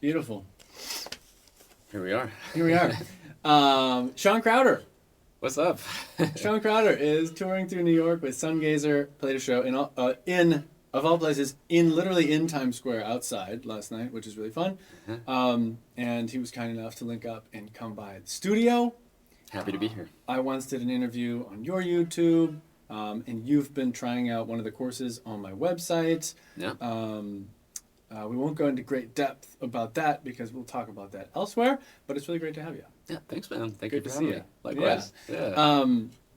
Beautiful. Here we are. Here we are. Shawn Crowder. What's up? Shawn Crowder is touring through New York with SunGazer. Played a show of all places, literally in Times Square outside last night, which is really fun. And he was kind enough to link up and come by the studio. Happy to be here. I once did an interview on your YouTube, and you've been trying out one of the courses on my website. Yeah. We won't go into great depth about that because we'll talk about that elsewhere, but it's really great to have you. Yeah, thanks, man. Thank Good you to for see having you. me. Likewise. Yeah.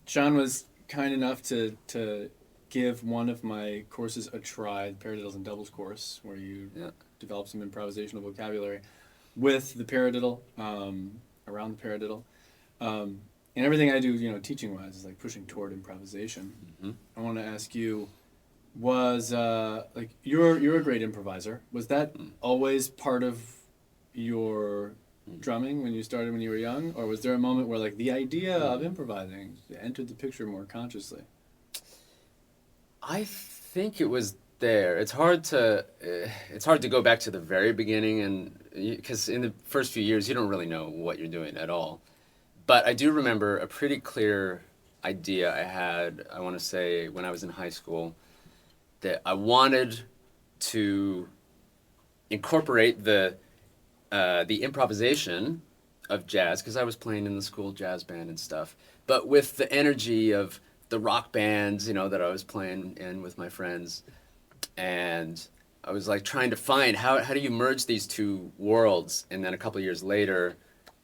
Shawn was kind enough to give one of my courses a try, the Paradiddles and Doubles course, where you develop some improvisational vocabulary with the paradiddle, around the paradiddle. And everything I do, teaching-wise, is like pushing toward improvisation. Mm-hmm. I want to ask you, was you're a great improviser. Was that always part of your drumming when you started when you were young, or was there a moment where like the idea of improvising entered the picture more consciously? I think it was there. It's hard to go back to the very beginning, and because in the first few years you don't really know what you're doing at all. But I do remember a pretty clear idea I had, I want to say, when I was in high school, that I wanted to incorporate the improvisation of jazz, because I was playing in the school jazz band and stuff, but with the energy of the rock bands, that I was playing in with my friends. And I was like trying to find how do you merge these two worlds? And then a couple of years later,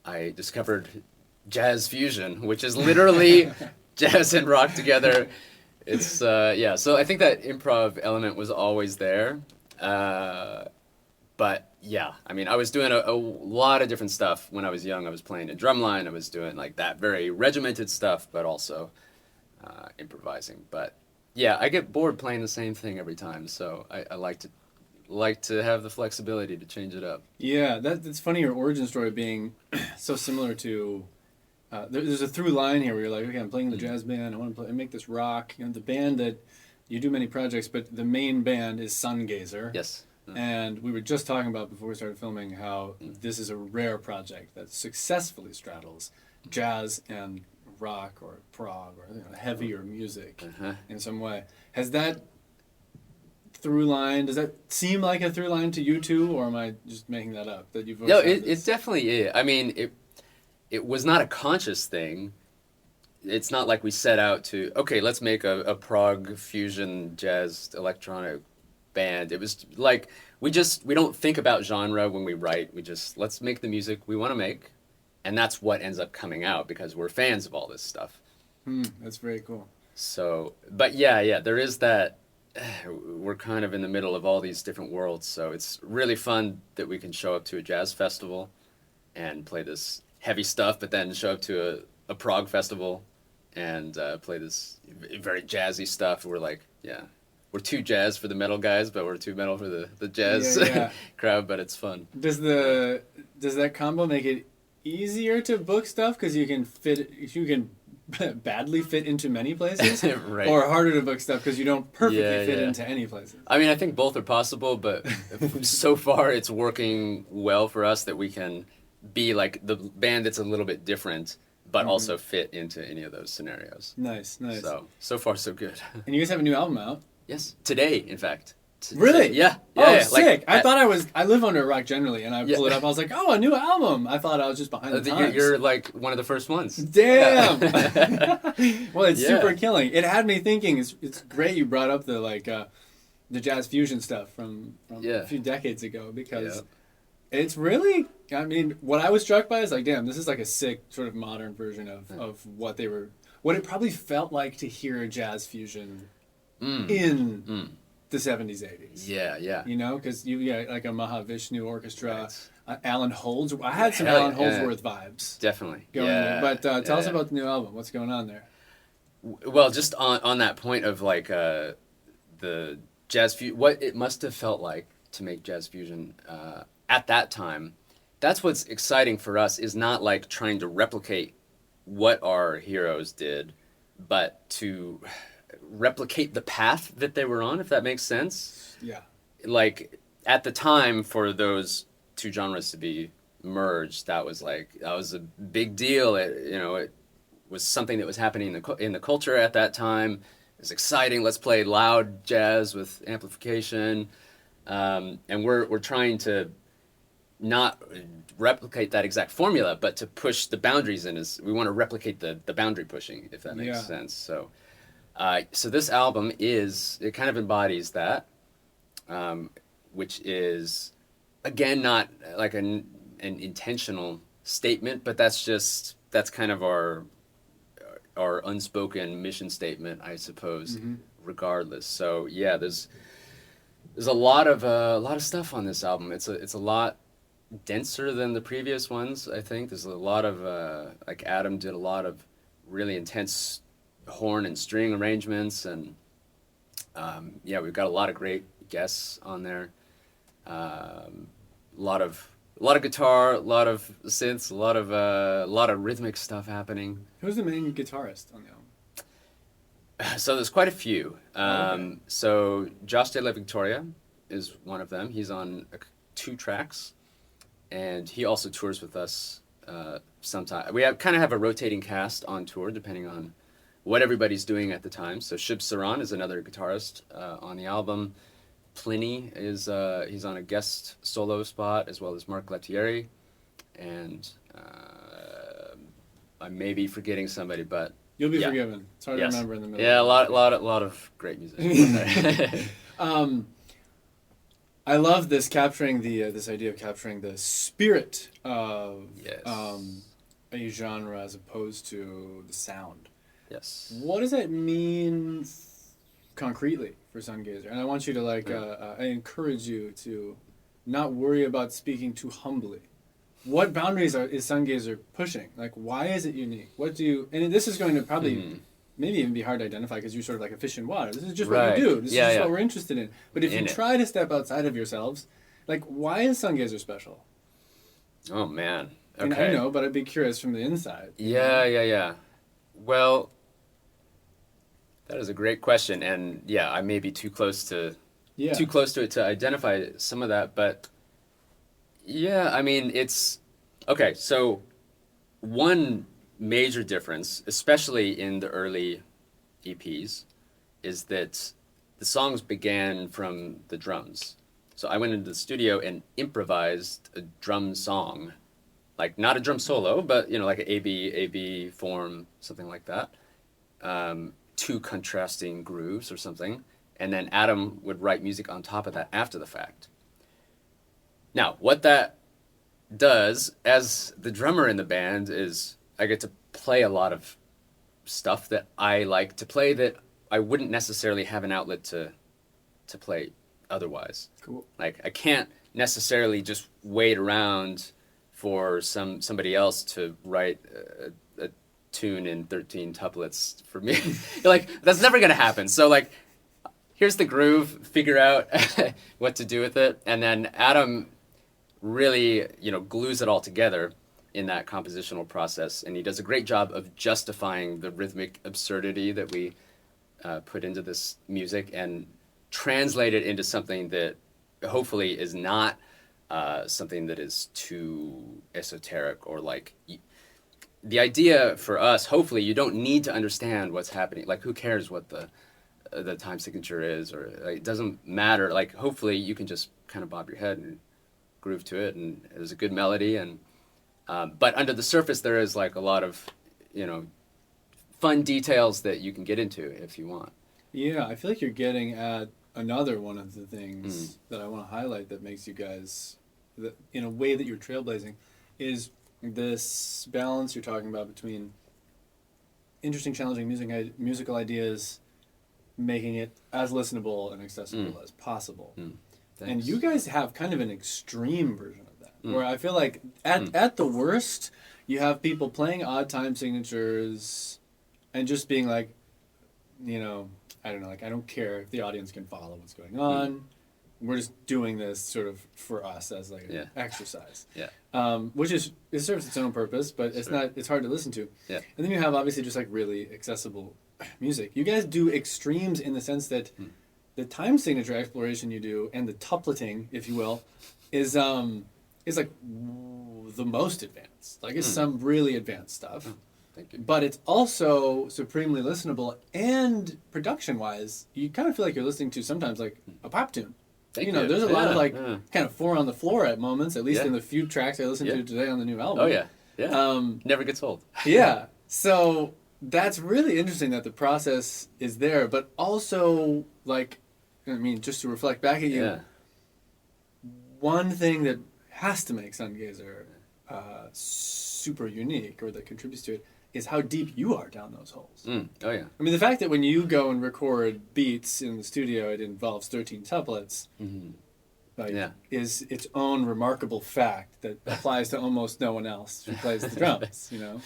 I discovered jazz fusion, which is literally jazz and rock together. It's so I think that improv element was always there. But yeah, I mean, I was doing a lot of different stuff when I was young. I was playing a drumline. I was doing like that very regimented stuff, but also improvising. But yeah, I get bored playing the same thing every time, so I like to have the flexibility to change it up. Yeah, that's funny. Your origin story being so similar to. There's a through line here where you're like, okay, I'm playing the jazz band. I want to make this rock. The band that you do many projects, but the main band is SunGazer. Yes. And we were just talking about before we started filming how this is a rare project that successfully straddles jazz and rock or prog or heavier music in some way. Has that through line, does that seem like a through line to you too, or am I just making that up? That you've No, it definitely is. I mean, it was not a conscious thing. It's not like we set out to, okay, let's make a prog fusion jazz electronic band. It was like we don't think about genre when we write. Let's make the music we want to make, and that's what ends up coming out because we're fans of all this stuff. That's very cool. So, but yeah, there is that. We're kind of in the middle of all these different worlds, so it's really fun that we can show up to a jazz festival and play this heavy stuff, but then show up to a prog festival and play this very jazzy stuff. We're like, we're too jazz for the metal guys, but we're too metal for the jazz crowd, but it's fun. Does that combo make it easier to book stuff because you can badly fit into many places, right. Or harder to book stuff because you don't perfectly fit into any places? I mean, I think both are possible, but so far it's working well for us that we can be like the band that's a little bit different, but also fit into any of those scenarios. Nice. So far so good. And you guys have a new album out? Yes, today, in fact. Really? Yeah. Sick. I thought I live under a rock generally, and I pull it up. I was like, oh, a new album. I thought I was just behind the times. You're like one of the first ones. Damn. Well, it's super killing. It had me thinking. It's great you brought up the jazz fusion stuff from a few decades ago because it's really. I mean, what I was struck by is like, damn, this is like a sick sort of modern version of what it probably felt like to hear a jazz fusion in the 70s, 80s. Yeah. Because you got like a Mahavishnu orchestra, Alan Holds. I had some Alan Holdsworth vibes. Definitely. But tell us about the new album. What's going on there? Well, just on that point of like the jazz fusion, what it must have felt like to make jazz fusion at that time. That's what's exciting for us, is not like trying to replicate what our heroes did, but to replicate the path that they were on, if that makes sense. Yeah. Like at the time, for those two genres to be merged, that was a big deal. It was something that was happening in the culture at that time. It was exciting. Let's play loud jazz with amplification, and we're trying to not replicate that exact formula, but to push the boundaries we want to replicate the boundary pushing, if that makes sense. So this album it kind of embodies that, which is again not like an intentional statement, but that's kind of our unspoken mission statement, I suppose. Regardless. So yeah, there's a lot of stuff on this album. It's a lot denser than the previous ones. I think there's a lot of like Adam did a lot of really intense horn and string arrangements, and we've got a lot of great guests on there. A lot of guitar, a lot of synths, a lot of rhythmic stuff happening. Who's the main guitarist on the album? So there's quite a few. Okay. So Josh de la Victoria is one of them. He's on 2 tracks, and he also tours with us sometimes. We kind of have a rotating cast on tour depending on what everybody's doing at the time. So Shib Saran is another guitarist on the album. Pliny is he's on a guest solo spot, as well as Mark Lettieri, and I may be forgetting somebody, but you'll be forgiven. It's hard to remember in the middle. Yeah, a lot of great musicians. I love this capturing this idea of capturing the spirit of a genre as opposed to the sound. Yes. What does that mean concretely for SunGazer? And I want you to I encourage you to not worry about speaking too humbly. What boundaries is SunGazer pushing? Like, why is it unique? And this is going to probably maybe even be hard to identify because you're sort of like a fish in water. This is just what you do. This is just what we're interested in. But if you try to step outside of yourselves, like, why is SunGazer special? Oh, man. Okay. And I know, but I'd be curious from the inside. Yeah. Well, that is a great question, and I may be too close to it to identify some of that, but I mean, it's okay. So one major difference, especially in the early EPs, is that the songs began from the drums. So I went into the studio and improvised a drum song, like not a drum solo, but like an A-B form, something like that. 2 contrasting grooves or something, and then Adam would write music on top of that after the fact. Now, what that does as the drummer in the band is I get to play a lot of stuff that I like to play that I wouldn't necessarily have an outlet to play otherwise. Cool. Like, I can't necessarily just wait around for somebody else to write a tune in 13 tuplets for me. Like, that's never gonna happen. So like, here's the groove, figure out what to do with it, and then Adam really glues it all together in that compositional process, and he does a great job of justifying the rhythmic absurdity that we put into this music and translate it into something that hopefully is not something that is too esoteric or like. The idea for us, hopefully, you don't need to understand what's happening. Like, who cares what the time signature is, or like, it doesn't matter. Like, hopefully, you can just kind of bob your head and groove to it, and there's a good melody. And but under the surface, there is like a lot of fun details that you can get into if you want. Yeah, I feel like you're getting at another one of the things that I want to highlight that makes you guys, in a way that you're trailblazing, is this balance you're talking about between interesting, challenging musical ideas, making it as listenable and accessible as possible. And you guys have kind of an extreme version of that, where I feel like at the worst, you have people playing odd time signatures and just being like, I don't know, like, I don't care if the audience can follow what's going on. We're just doing this sort of for us as like an exercise. Which it serves its own purpose, but it's hard to listen to. And then you have obviously just like really accessible music. You guys do extremes in the sense that the time signature exploration you do and the tupleting, if you will, is is like the most advanced. Like it's some really advanced stuff. Oh, thank you. But it's also supremely listenable, and production-wise, you kind of feel like you're listening to sometimes like a pop tune. Thank you know, you. there's a lot of like yeah. kind of four on the floor at moments, at least Yeah. in the few tracks I listened to today on the new album. Oh yeah, yeah. Never gets old. Yeah. So that's really interesting that the process is there, but also like, I mean, just to reflect back at you, Yeah. one thing that has to make SunGazer super unique, or that contributes to it, is how deep you are down those holes. Oh yeah. I mean, the fact that when you go and record beats in the studio, it involves 13 tuplets, is its own remarkable fact that applies to almost no one else who plays the drums, you know?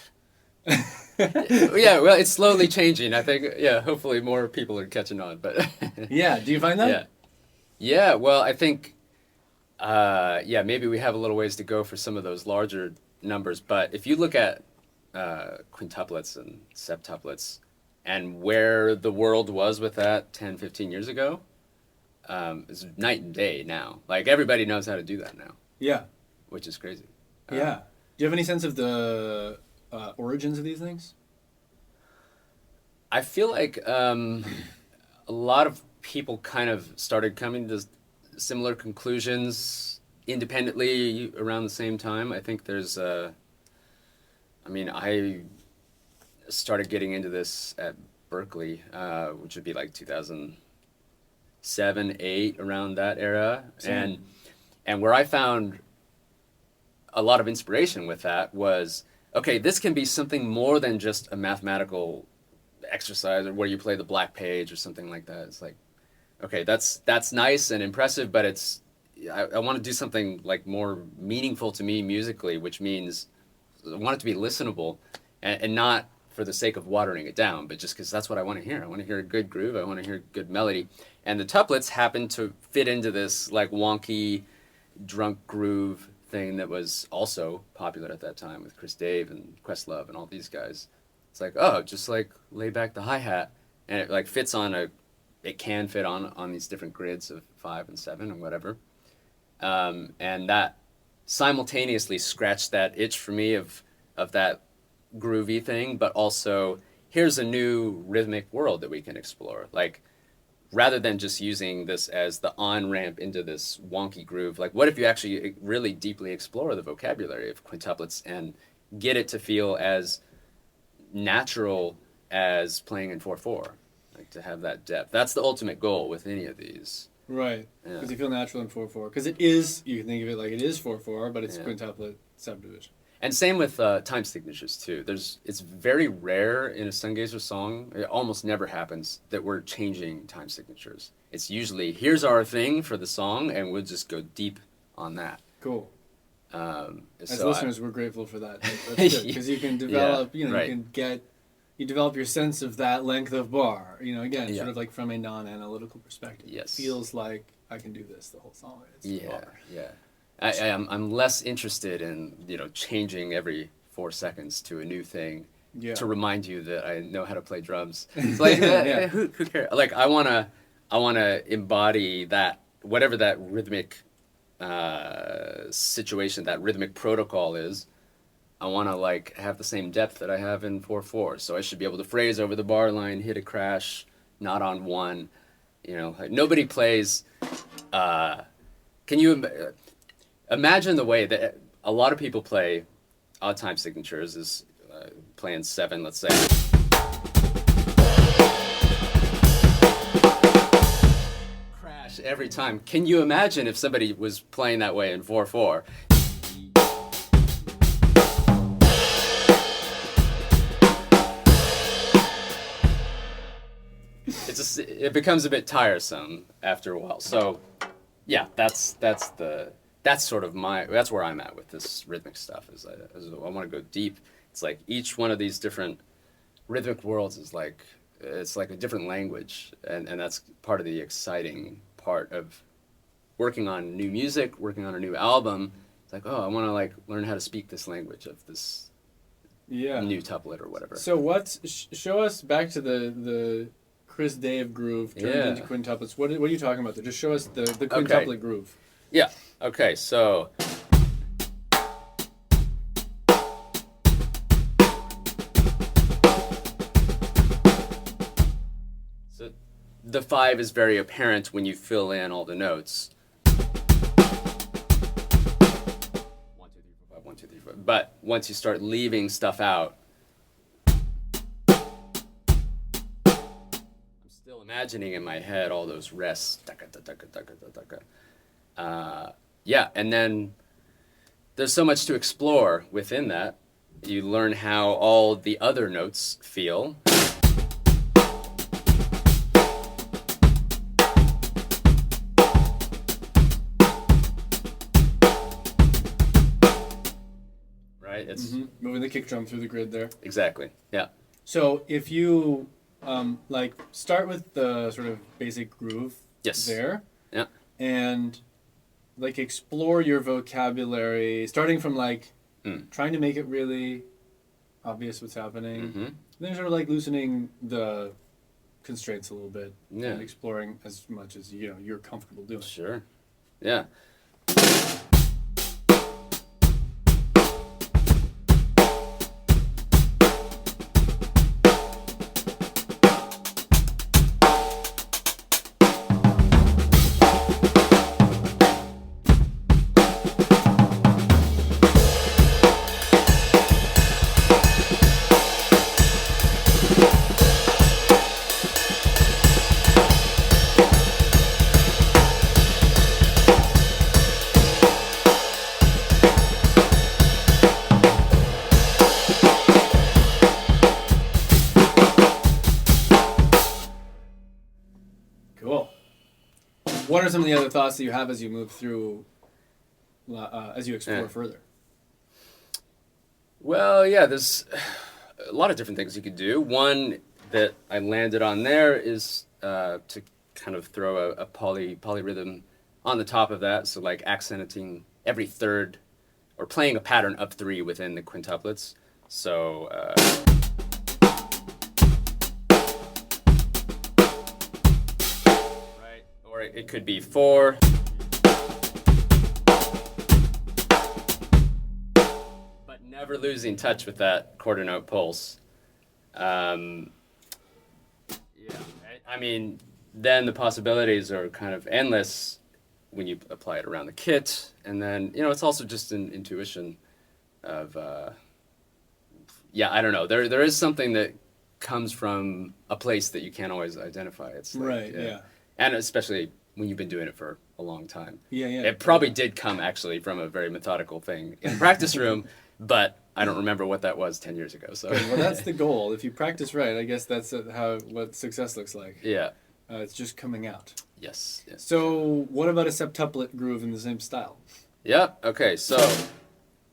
Yeah, well, it's slowly changing. I think, hopefully more people are catching on. But yeah, do you find that? Yeah. Well, I think, maybe we have a little ways to go for some of those larger numbers. But if you look at quintuplets and septuplets and where the world was with that 10, 15 years ago, it's night and day now. Like everybody knows how to do that now. Yeah. Which is crazy. Yeah. Do you have any sense of the origins of these things? I feel like a lot of people kind of started coming to similar conclusions independently around the same time. I think there's I started getting into this at Berkeley, which would be like 2007, 8, around that era. Same. And where I found a lot of inspiration with that was, okay, this can be something more than just a mathematical exercise or where you play the black page or something like that. It's like, okay, that's nice and impressive, but I want to do something like more meaningful to me musically, which means I want it to be listenable and not for the sake of watering it down, but just because that's what I want to hear. I want to hear a good groove. I want to hear good melody. And the tuplets happen to fit into this like wonky, drunk groove thing that was also popular at that time with Chris Dave and Questlove and all these guys. It's like, oh, just like lay back the hi-hat, and it like fits on it can fit on these different grids of 5 and 7 or whatever. And that simultaneously scratched that itch for me of that groovy thing, but also here's a new rhythmic world that we can explore. Like, rather than just using this as the on-ramp into this wonky groove, like what if you actually really deeply explore the vocabulary of quintuplets and get it to feel as natural as playing in 4/4, like to have that depth. That's the ultimate goal with any of these. Right, because you feel natural in 4/4. Because it is, you can think of it like it is 4/4, but it's quintuplet subdivision. And same with time signatures too. It's very rare in a SunGazer song. It almost never happens that we're changing time signatures. It's usually here's our thing for the song, and we'll just go deep on that. Cool. As listeners, we're grateful for that. That's good, because you can develop. You can develop your sense of that length of bar. You know, again, sort of like from a non-analytical perspective. Yes. It feels like I can do this the whole song. It's bar. I'm less interested in changing every 4 seconds to a new thing to remind you that I know how to play drums. It's like who cares? Like I wanna embody that, whatever that rhythmic situation, that rhythmic protocol is. I wanna like have the same depth that I have in 4/4. So I should be able to phrase over the bar line, hit a crash, not on one. Like nobody plays. Can you imagine the way that a lot of people play odd time signatures is playing 7, let's say. Crash every time. Can you imagine if somebody was playing that way in 4/4? It becomes a bit tiresome after a while. So, yeah, that's sort of that's where I'm at with this rhythmic stuff. Is I want to go deep. It's like each one of these different rhythmic worlds is like it's like a different language, and that's part of the exciting part of working on new music, working on a new album. It's like, oh, I want to like learn how to speak this language of this new tuplet or whatever. So show us back to the Chris Dave groove turned into quintuplets. What are you talking about there? Just show us the quintuplet groove. Yeah. Okay. So. the 5 is very apparent when you fill in all the notes. 1, 2, 3, 4, 5, 1, 2, 3, 4. But once you start leaving stuff out, I'm still imagining in my head all those rests. Yeah, and then there's so much to explore within that. You learn how all the other notes feel. Right? It's moving the kick drum through the grid there. Exactly. Yeah. So if you like start with the sort of basic groove there. Yeah. And like explore your vocabulary, starting from like trying to make it really obvious what's happening. Then sort of like loosening the constraints a little bit and exploring as much as you're comfortable doing. Sure. Yeah. What are some of the other thoughts that you have as you move through, as you explore further? Well, yeah, there's a lot of different things you could do. One that I landed on there is to kind of throw a polyrhythm on the top of that, so like accenting every third, or playing a pattern up 3 within the quintuplets. So. Or it could be 4. But never losing touch with that quarter note pulse. I mean, then the possibilities are kind of endless when you apply it around the kit. And then, it's also just an intuition of, I don't know. There is something that comes from a place that you can't always identify. It's like, right, yeah. And especially when you've been doing it for a long time. Yeah. It probably did come actually from a very methodical thing in the practice room, but I don't remember what that was 10 years ago. So well, that's the goal. If you practice right, I guess that's what success looks like. Yeah. It's just coming out. Yes. So what about a septuplet groove in the same style? Yep. Okay. So it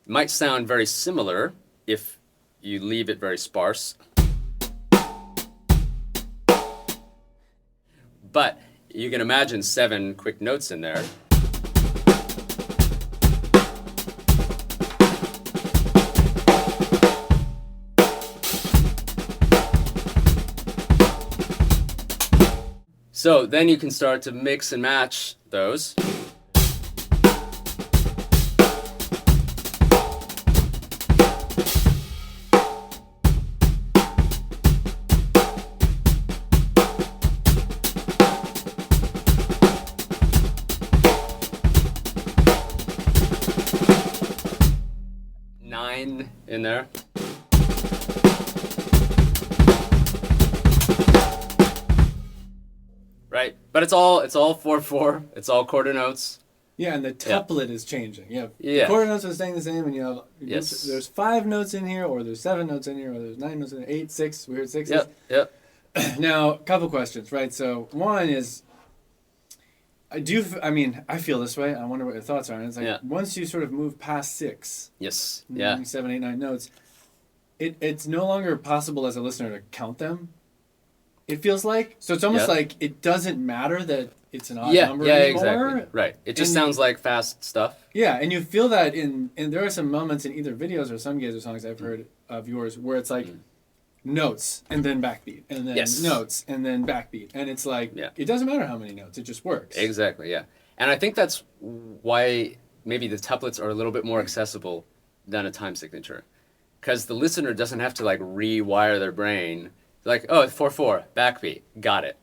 might sound very similar if you leave it very sparse. But you can imagine 7 quick notes in there. So then you can start to mix and match those. In there. Right, but it's all 4/4. It's all quarter notes. Yeah, and the tuplet is changing. Yeah. The quarter notes are staying the same, and you have there's 5 notes in here, or there's 7 notes in here, or there's 9 notes in here, 8, 6. We heard 6s. Yep. Now, a couple questions, right? So one is, I feel this way. I wonder what your thoughts are. And it's like once you sort of move past 6, 7, 8, 9 notes, it's no longer possible as a listener to count them. It feels like so. It's almost like it doesn't matter that it's an odd number anymore. Exactly. Right. It just sounds like fast stuff. Yeah, and you feel that and there are some moments in either videos or SunGazer songs I've heard of yours where it's like notes and then backbeat and then notes and then backbeat, and it's like it doesn't matter how many notes, it just works. Exactly. Yeah, and I think that's why maybe the tuplets are a little bit more accessible than a time signature, because the listener doesn't have to like rewire their brain. Like, oh, it's 4/4, backbeat, got it.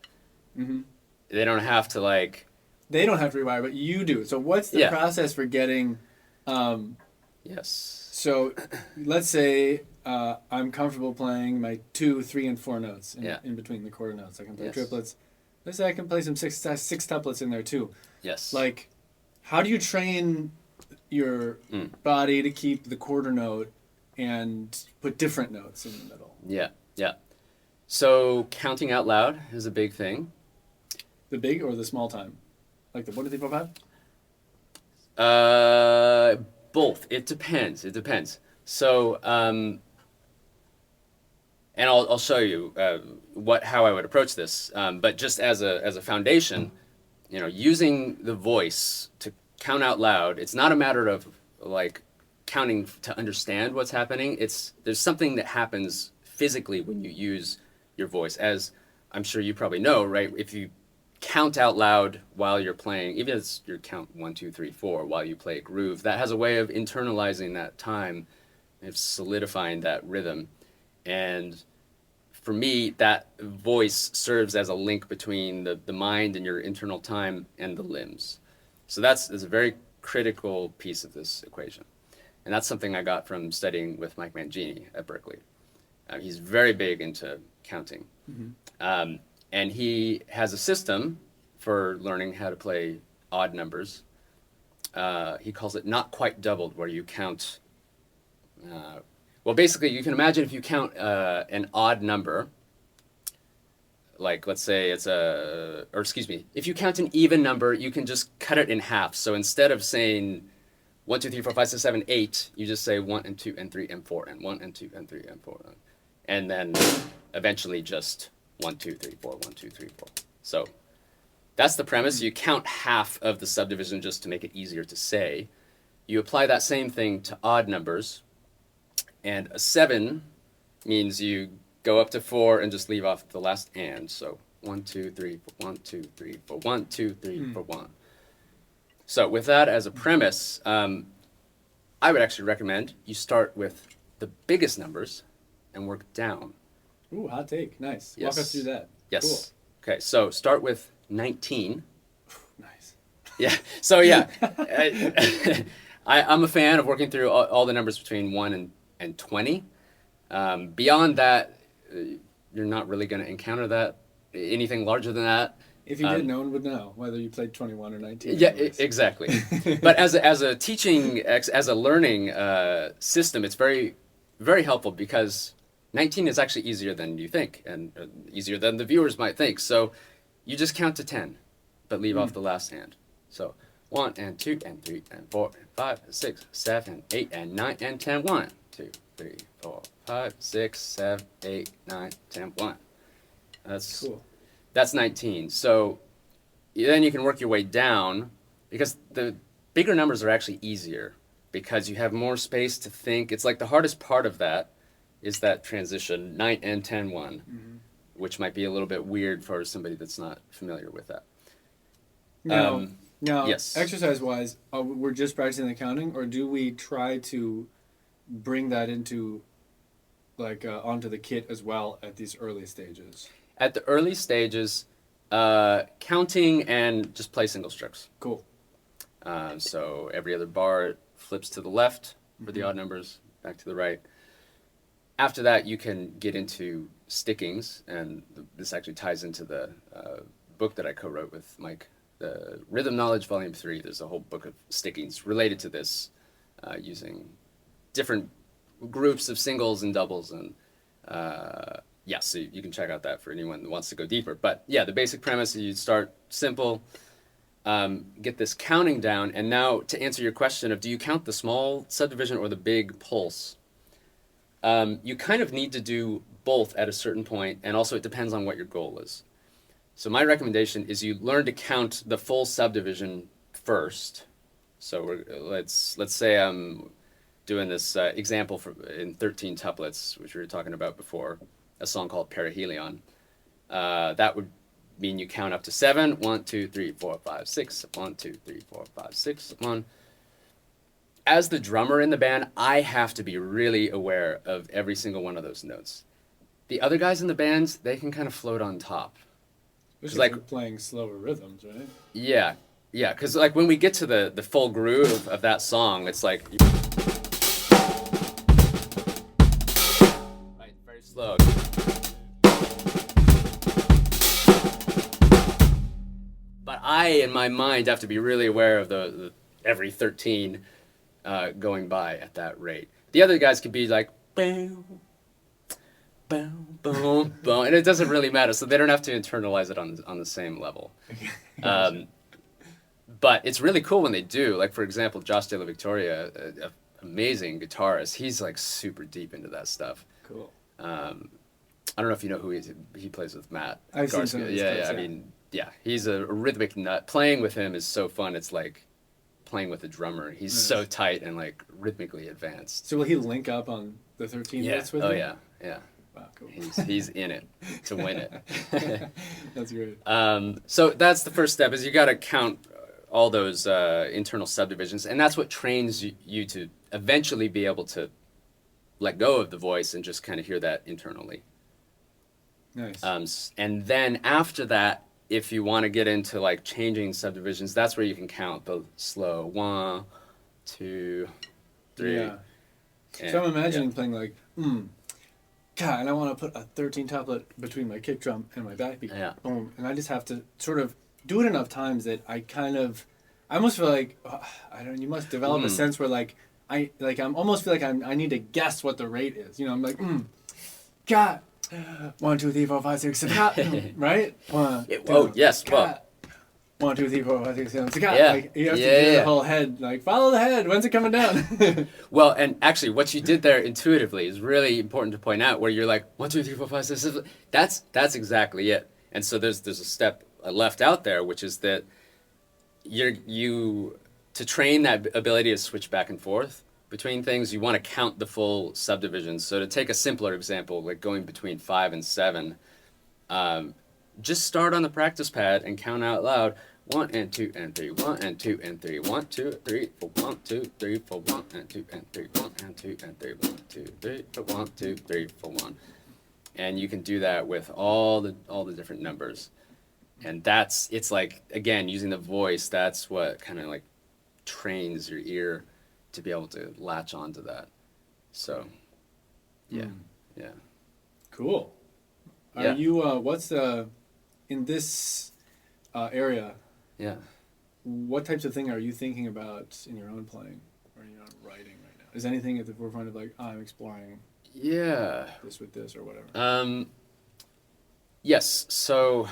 Mm-hmm. They don't have to like. They don't have to rewire, but you do. So what's the process for getting? Yes. So, let's say I'm comfortable playing my 2, 3, and 4 notes in between the quarter notes. I can play triplets. Let's say I can play some sextuplets in there too. Yes. Like, how do you train your body to keep the quarter note and put different notes in the middle? Yeah, yeah. So counting out loud is a big thing. The big or the small time? Like the 1, 2, 3, 4, 5? Both. It depends. It depends. So, and I'll show you how I would approach this. But just as a foundation, using the voice to count out loud. It's not a matter of like counting to understand what's happening. There's something that happens physically when you use your voice, as I'm sure you probably know, right? If you count out loud while you're playing, even if it's your count 1, 2, 3, 4 while you play a groove, that has a way of internalizing that time, of solidifying that rhythm. And for me, that voice serves as a link between the mind and your internal time and the limbs. So that's a very critical piece of this equation. And that's something I got from studying with Mike Mangini at Berkeley. He's very big into counting. Mm-hmm. And he has a system for learning how to play odd numbers. He calls it not quite doubled, where you count. Well, basically, you can imagine if you count an odd number, like let's say if you count an even number, you can just cut it in half. So instead of saying 1, 2, 3, 4, 5, 6, 7, 8, you just say 1 and 2 and 3 and 4 and 1 and 2 and 3 and 4, and then eventually just 1, 2, 3, 4, 1, 2, 3, 4. So that's the premise. You count half of the subdivision just to make it easier to say. You apply that same thing to odd numbers, and a 7 means you go up to 4 and just leave off the last and. So 1, 2, 3, 4, 1, 2, 3, 4, 1, 2, 3, 4, 1. So with that as a premise, I would actually recommend you start with the biggest numbers and work down. Ooh, hot take. Nice. Yes. Walk us through that. Yes. Cool. Okay, so start with 19. Nice. Yeah. So yeah, I'm a fan of working through all the numbers between 1 and 20. Beyond that, you're not really going to encounter that. Anything larger than that. If you did, no one would know whether you played 21 or 19. Yeah, exactly. But as a teaching, as a learning system, it's very, very helpful because 19 is actually easier than you think, and easier than the viewers might think. So you just count to 10, but leave off the last hand. So 1 and 2 and 3 and 4 and 5 and 6, 7, 8 and 9 and 10. 1, 2, 3, 4, 5, 6, 7, 8, 9, 10. 1. That's cool. That's 19. So then you can work your way down, because the bigger numbers are actually easier because you have more space to think. It's like the hardest part of that is that transition 9 and 10 1, which might be a little bit weird for somebody that's not familiar with that. Now, yes. Exercise-wise, we're just practicing the counting, or do we try to bring that into, like, onto the kit as well at these early stages? At the early stages, counting and just play single strokes. Cool. So every other bar flips to the left for the odd numbers, back to the right. After that, you can get into stickings, and this actually ties into the book that I co-wrote with Mike, the Rhythm Knowledge Volume 3. There's a whole book of stickings related to this, using different groups of singles and doubles, and so you can check out that for anyone that wants to go deeper. But yeah, the basic premise is you start simple, get this counting down, and now to answer your question of do you count the small subdivision or the big pulse, you kind of need to do both at a certain point, and also it depends on what your goal is. So my recommendation is you learn to count the full subdivision first. So let's say I'm doing this example in 13 tuplets, which we were talking about before, a song called Perihelion. That would mean you count up to 7. 1, 2, 3, 4, 5, 6. 1, 2, 3, 4, 5, 6. 1. As the drummer in the band, I have to be really aware of every single one of those notes. The other guys in the bands, they can kind of float on top. Especially like playing slower rhythms, right? Yeah, yeah, because like when we get to the full groove of that song, it's like right, very slow. But I, in my mind, have to be really aware of the every 13 going by at that rate. The other guys could be like boom, boom, boom, boom, and it doesn't really matter. So they don't have to internalize it on the same level. But it's really cool when they do. Like for example, Josh De La Victoria, a amazing guitarist. He's like super deep into that stuff. Cool. I don't know if you know who he is. He plays with Matt. I've seen some of his clips, I mean, yeah, he's a rhythmic nut. Playing with him is so fun. It's like playing with a drummer. He's so tight and like rhythmically advanced. So will he link up on the 13 minutes with you? Oh yeah, yeah. Wow, cool. He's in it to win it. That's great. So that's the first step is you got to count all those internal subdivisions, and that's what trains you to eventually be able to let go of the voice and just kind of hear that internally. Nice. And then after that, if you want to get into like changing subdivisions, that's where you can count the slow 1, 2, 3. Yeah. So I'm imagining playing like, God, and I want to put a 13 tuplet between my kick drum and my backbeat. Yeah. Boom. And I just have to sort of do it enough times that I almost feel like, you must develop a sense where like, I almost feel like I need to guess what the rate is. You know, I'm like, God. 1, 2, 3, 4, 5, 6, 7, right? 1, 2, yes. Well, 1, 2, 3, 4, 5, 6, 7, yeah. Like, you have to do the whole head. Like, follow the head. When's it coming down? Well, and actually, what you did there intuitively is really important to point out. Where you're like 1, 2, 3, 4, 5, 6, 7. That's exactly it. And so there's a step left out there, which is that you to train that ability to switch back and forth between things, you want to count the full subdivisions. So to take a simpler example, like going between 5 and 7, just start on the practice pad and count out loud 1 and 2 and 3, 1 and 2 and 3, 1, 2, 3, 4, 1, 2, 3, 4, 1 and 2 and 3, 1 and 2 and 3, 1, 2, 3, 4, 1, 2, 3, 4, 1. And you can do that with all the different numbers. And it's like, again, using the voice, that's what kind of like trains your ear to be able to latch onto that. So, yeah. Cool. Are you, what's in this area, what types of thing are you thinking about in your own playing or in your own writing right now? Is anything at the forefront of like, I'm exploring this with this or whatever? Yes, so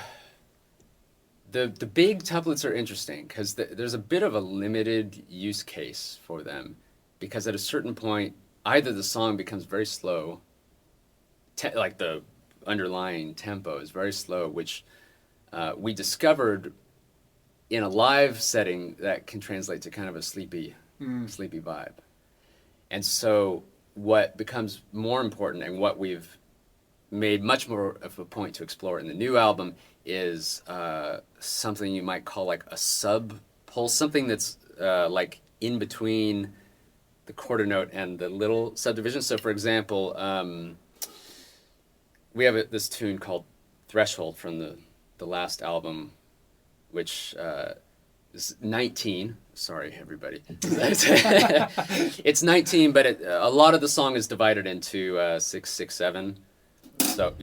the big tuplets are interesting because there's a bit of a limited use case for them, because at a certain point, either the song becomes very slow, like the underlying tempo is very slow, which we discovered in a live setting that can translate to kind of a sleepy vibe. And so what becomes more important, and what we've made much more of a point to explore in the new album, is something you might call like a sub-pulse, something that's like in between the quarter note and the little subdivision. So for example, we have this tune called Threshold from the last album, which is 19. Sorry, everybody. It's 19, but a lot of the song is divided into 6, 6, 7. So.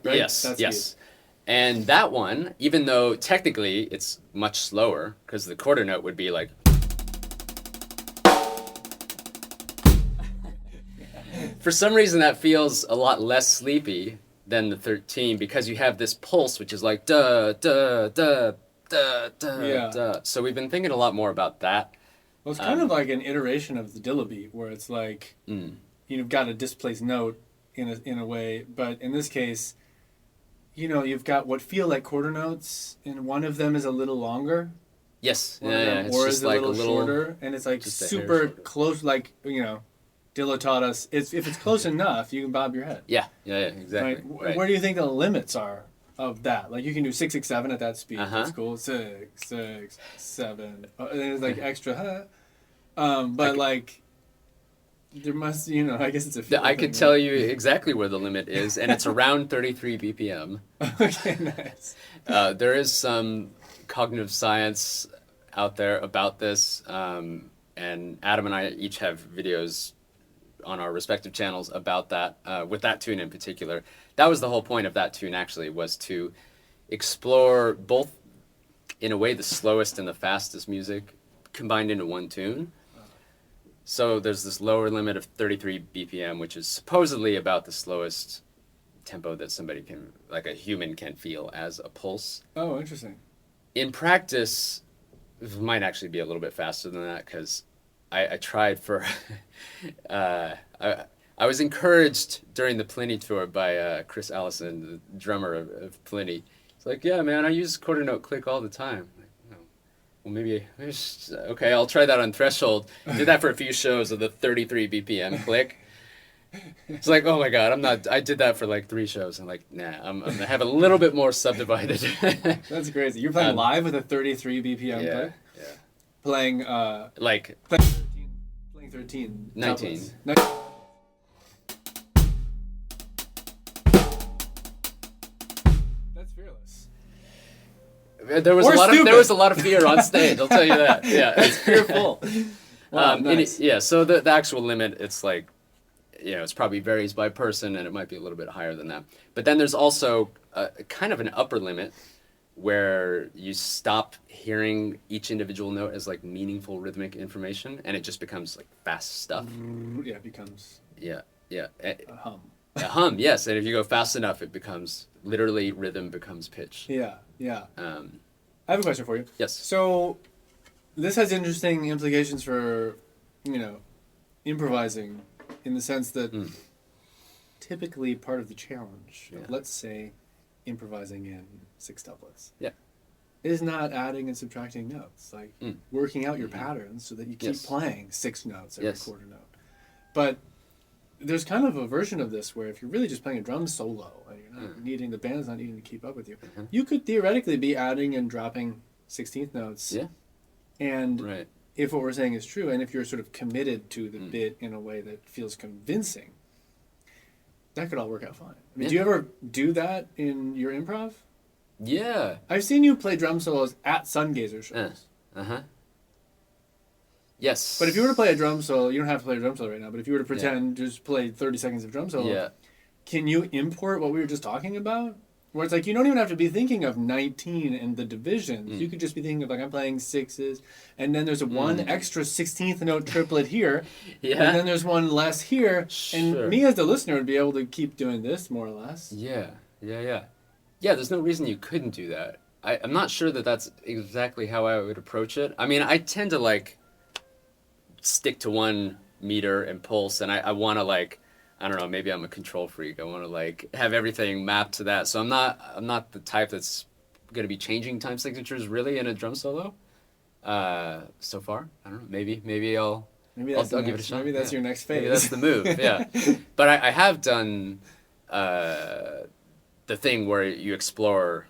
Right? Yes, That's yes. Cute. And that one, even though technically it's much slower, because the quarter note would be like. For some reason, that feels a lot less sleepy than the 13, because you have this pulse, which is like da da da da da da. So we've been thinking a lot more about that. Well, it's kind of like an iteration of the Dilla beat, where it's like you've got a displaced note in a way, but in this case, you've got what feel like quarter notes, and one of them is a little longer. Yes, or is like a little shorter, and it's like super close, like Dilla taught us, if it's close enough, you can bob your head. Yeah, exactly. Right? Where do you think the limits are of that? Like, you can do 6, 6, 7 at that speed. That's cool. 6, 6, 7. And it's like extra, but like, There must, I guess it's a feel I could tell you exactly where the limit is, and it's around 33 BPM. Okay, nice. There is some cognitive science out there about this, and Adam and I each have videos on our respective channels about that, with that tune in particular. That was the whole point of that tune, actually, was to explore both, in a way, the slowest and the fastest music combined into one tune. So there's this lower limit of 33 BPM, which is supposedly about the slowest tempo that somebody can, like a human can feel as a pulse. Oh, interesting. In practice, it might actually be a little bit faster than that, because I tried for... I was encouraged during the Pliny tour by Chris Allison, the drummer of Pliny. It's like, yeah, man, I use quarter note click all the time. Well, maybe okay, I'll try that on Threshold. Did that for a few shows of the 33 BPM click. It's like, oh my God, I did that for like 3 shows. I'm like, nah, I'm going to have a little bit more subdivided. That's crazy. You're playing live with a 33 BPM click? Yeah. Playing 13. 19. That's fearless. There was a lot of fear on stage, I'll tell you that. Yeah. It's fearful. Wow, nice. So the actual limit, it's like, it's probably varies by person, and it might be a little bit higher than that. But then there's also kind of an upper limit where you stop hearing each individual note as like meaningful rhythmic information, and it just becomes like fast stuff. Yeah, it becomes... Yeah. A hum. A hum, yes. And if you go fast enough, it becomes, literally, rhythm becomes pitch. Yeah. I have a question for you. Yes. So, this has interesting implications for, improvising, in the sense that typically part of the challenge, let's say, improvising in sextuplets, is not adding and subtracting notes, like working out your patterns so that you keep playing 6 notes every quarter note. But there's kind of a version of this where if you're really just playing a drum solo and you're not needing, the band's not needing to keep up with you, you could theoretically be adding and dropping 16th notes. Yeah. And if what we're saying is true, and if you're sort of committed to the bit in a way that feels convincing, that could all work out fine. I mean, do you ever do that in your improv? Yeah. I've seen you play drum solos at SunGazer shows. Yes. But if you were to play a drum solo, you don't have to play a drum solo right now, but if you were to pretend just play 30 seconds of drum solo, can you import what we were just talking about? Where it's like, you don't even have to be thinking of 19 and the divisions. You could just be thinking of, like, I'm playing 6s, and then there's a one extra 16th note triplet here, and then there's one less here, and me as the listener would be able to keep doing this, more or less. Yeah, there's no reason you couldn't do that. I'm not sure that that's exactly how I would approach it. I mean, I tend to, like, stick to one meter and pulse, and I want to, like, I don't know, maybe I'm a control freak. I want to like have everything mapped to that. So I'm not the type that's going to be changing time signatures really in a drum solo. So far, I don't know. Maybe I'll give it a shot. Maybe that's your next phase. Maybe that's the move. Yeah, but I have done the thing where you explore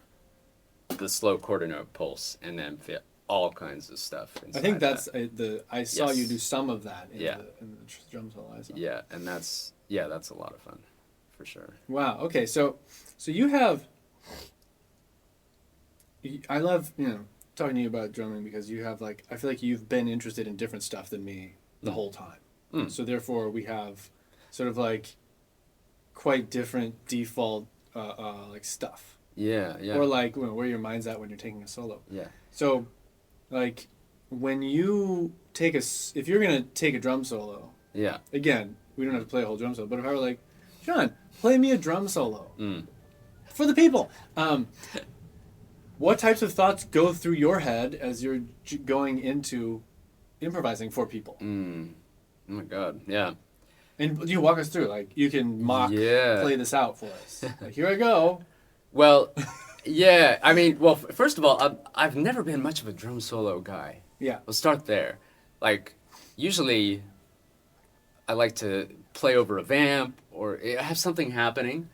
the slow quarter note pulse and then fit all kinds of stuff. I think that's I saw you do some of that in the drum solo. Yeah, and that's a lot of fun, for sure. Wow. Okay, so you have. I love talking to you about drumming because you have like I feel like you've been interested in different stuff than me the whole time. So therefore we have sort of like quite different default like stuff. Yeah. Or like where your mind's at when you're taking a solo. Yeah. So, like when you if you're gonna take a drum solo. Yeah. Again, we don't have to play a whole drum solo, but if I were like, Shawn, play me a drum solo for the people. What types of thoughts go through your head as you're going into improvising for people? Oh my God, yeah. And you walk us through, like you can play this out for us. Like, here I go. Well, yeah. I mean, first of all, I've never been much of a drum solo guy. Yeah. We'll start there. Like, usually I like to play over a vamp or have something happening.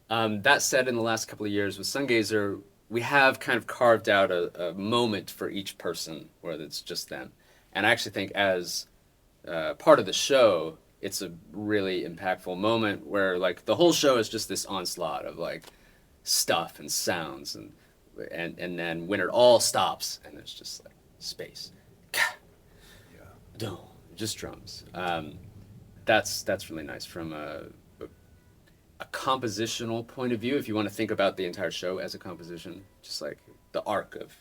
That said, in the last couple of years with SunGazer, we have kind of carved out a moment for each person where it's just them. And I actually think as part of the show, it's a really impactful moment where like the whole show is just this onslaught of like stuff and sounds and then when it all stops and there's just like space, just drums. That's really nice from a compositional point of view. If you want to think about the entire show as a composition, just like the arc of.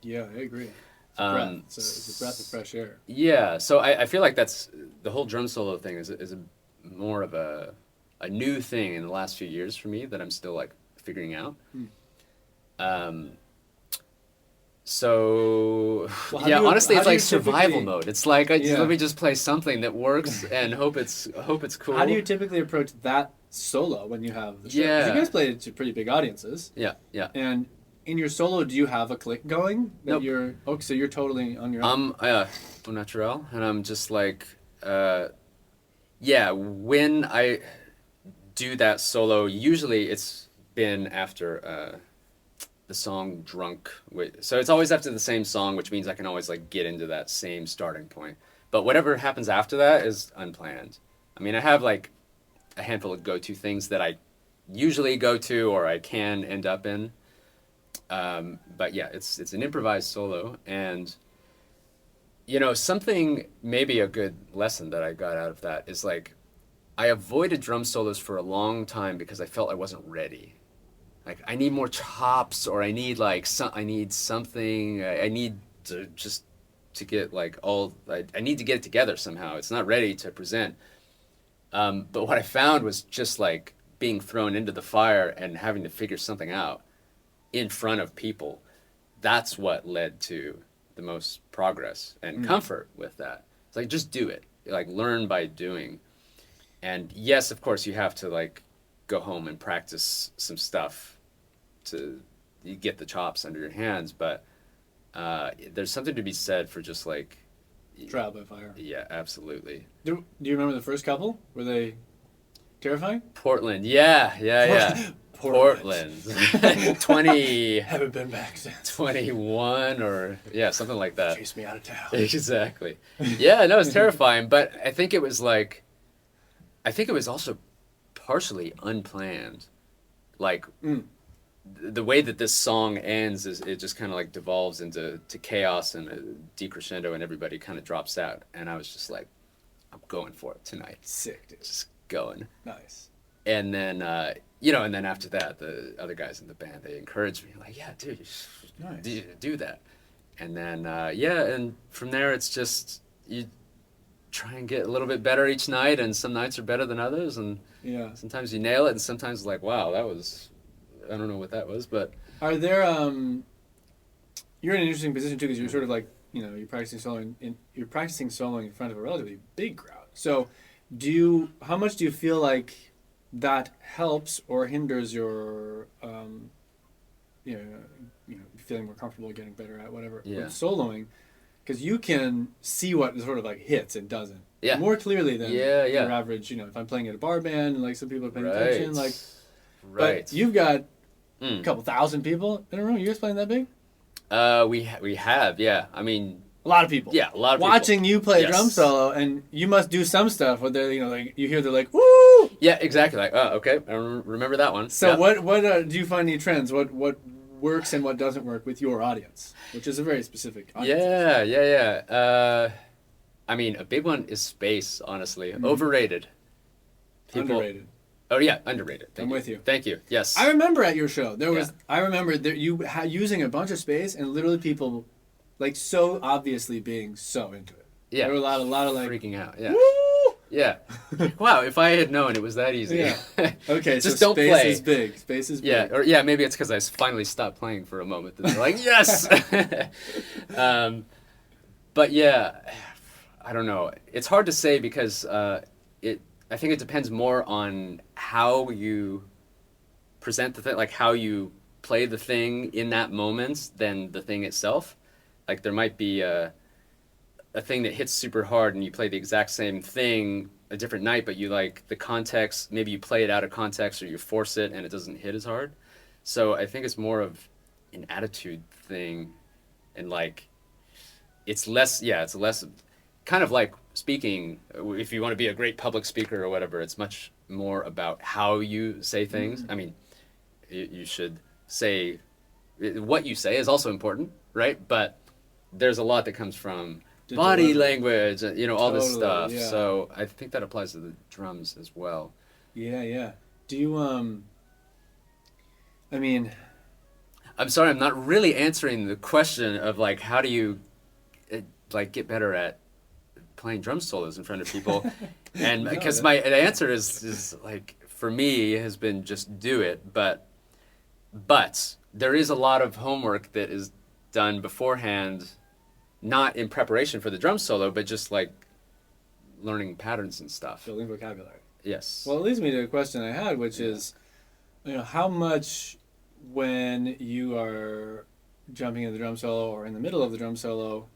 Yeah, I agree. It's a breath. It's a breath of fresh air. Yeah, so I feel like that's the whole drum solo thing is a more of a new thing in the last few years for me that I'm still like figuring out. So yeah, honestly, it's like survival mode. It's like let me just play something that works and hope it's cool. How do you typically approach that solo when you have the show? Yeah, you guys play it to pretty big audiences. Yeah, yeah. And in your solo, do you have a click going? That nope. So you're totally on your own. Au naturel, and I'm just like, when I do that solo, usually it's been after the song Drunk. So it's always after the same song, which means I can always like get into that same starting point. But whatever happens after that is unplanned. I mean, I have like a handful of go-to things that I usually go to or I can end up in. But yeah, it's an improvised solo, and you know, something, maybe a good lesson that I got out of that is like I avoided drum solos for a long time because I felt I wasn't ready. Like I need more chops, or I need like I need something. I need to just to get like I need to get it together somehow. It's not ready to present. But what I found was just like being thrown into the fire and having to figure something out in front of people. That's what led to the most progress and comfort with that. It's like, just do it. Like, learn by doing. And yes, of course, you have to like go home and practice some stuff to get the chops under your hands. But there's something to be said for just like trial by fire. Yeah, absolutely. Do you remember the first couple? Were they terrifying? Portland. Yeah. Portland. 20. Haven't been back since. 21 or something like that. Chase me out of town. Exactly. Yeah, no, it's terrifying, but I think it was also partially unplanned. Like the way that this song ends is it just kind of like devolves into chaos and a decrescendo, and everybody kind of drops out, and I was just like, I'm going for it tonight. Sick, dude. Just going. Nice. And then and then after that, the other guys in the band, they encouraged me, like, yeah, dude, you should do that. And then, and from there, it's just, you try and get a little bit better each night, and some nights are better than others, and sometimes you nail it, and sometimes like, wow, I don't know what that was, but. Are there, you're in an interesting position too, because you're sort of like, you're practicing soloing in front of a relatively big crowd. So how much do you feel like that helps or hinders your, feeling more comfortable, getting better at whatever with soloing, because you can see what sort of like hits and doesn't more clearly than your average. If I'm playing at a bar band and like some people are paying attention, like, but you've got a couple thousand people in a room. You guys playing that big? We have, yeah. I mean. A lot of people. Yeah, a lot of watching people. You play a drum solo, and you must do some stuff where they're, like you hear they're like, woo! Yeah, exactly. Like, oh, okay, I remember that one. So what do you find any trends? What works and what doesn't work with your audience, which is a very specific audience? Yeah. I mean, a big one is space. Honestly, overrated. Underrated. Oh yeah, underrated. I'm with you. Thank you. Yes. I remember at your show I remember that you using a bunch of space, and literally people. Like, so obviously being so into it. Yeah. There were a lot of like... freaking out, yeah. Woo! Yeah. Wow, if I had known it was that easy. Yeah. Okay, just so don't space play. Is big. Space is big. Yeah, maybe it's because I finally stopped playing for a moment. And they're like, yes! But yeah, I don't know. It's hard to say because I think it depends more on how you present the thing, like how you play the thing in that moment than the thing itself. Like, there might be a thing that hits super hard and you play the exact same thing a different night, but you like the context, maybe you play it out of context or you force it and it doesn't hit as hard. So I think it's more of an attitude thing, and like, it's less kind of like speaking, if you want to be a great public speaker or whatever, it's much more about how you say things. I mean, you should say, what you say is also important, right? But there's a lot that comes from body language, you know, all this stuff. Yeah. So I think that applies to the drums as well. Yeah. Do you, I mean... I'm sorry, I'm not really answering the question of, like, how do you, like, get better at playing drum solos in front of people. And because my answer is like, for me, has been just do it. But there is a lot of homework that is done beforehand, not in preparation for the drum solo, but just like learning patterns and stuff. Building vocabulary. Yes. Well, it leads me to a question I had, which is, you know, how much when you are jumping in the drum solo or in the middle of the drum solo,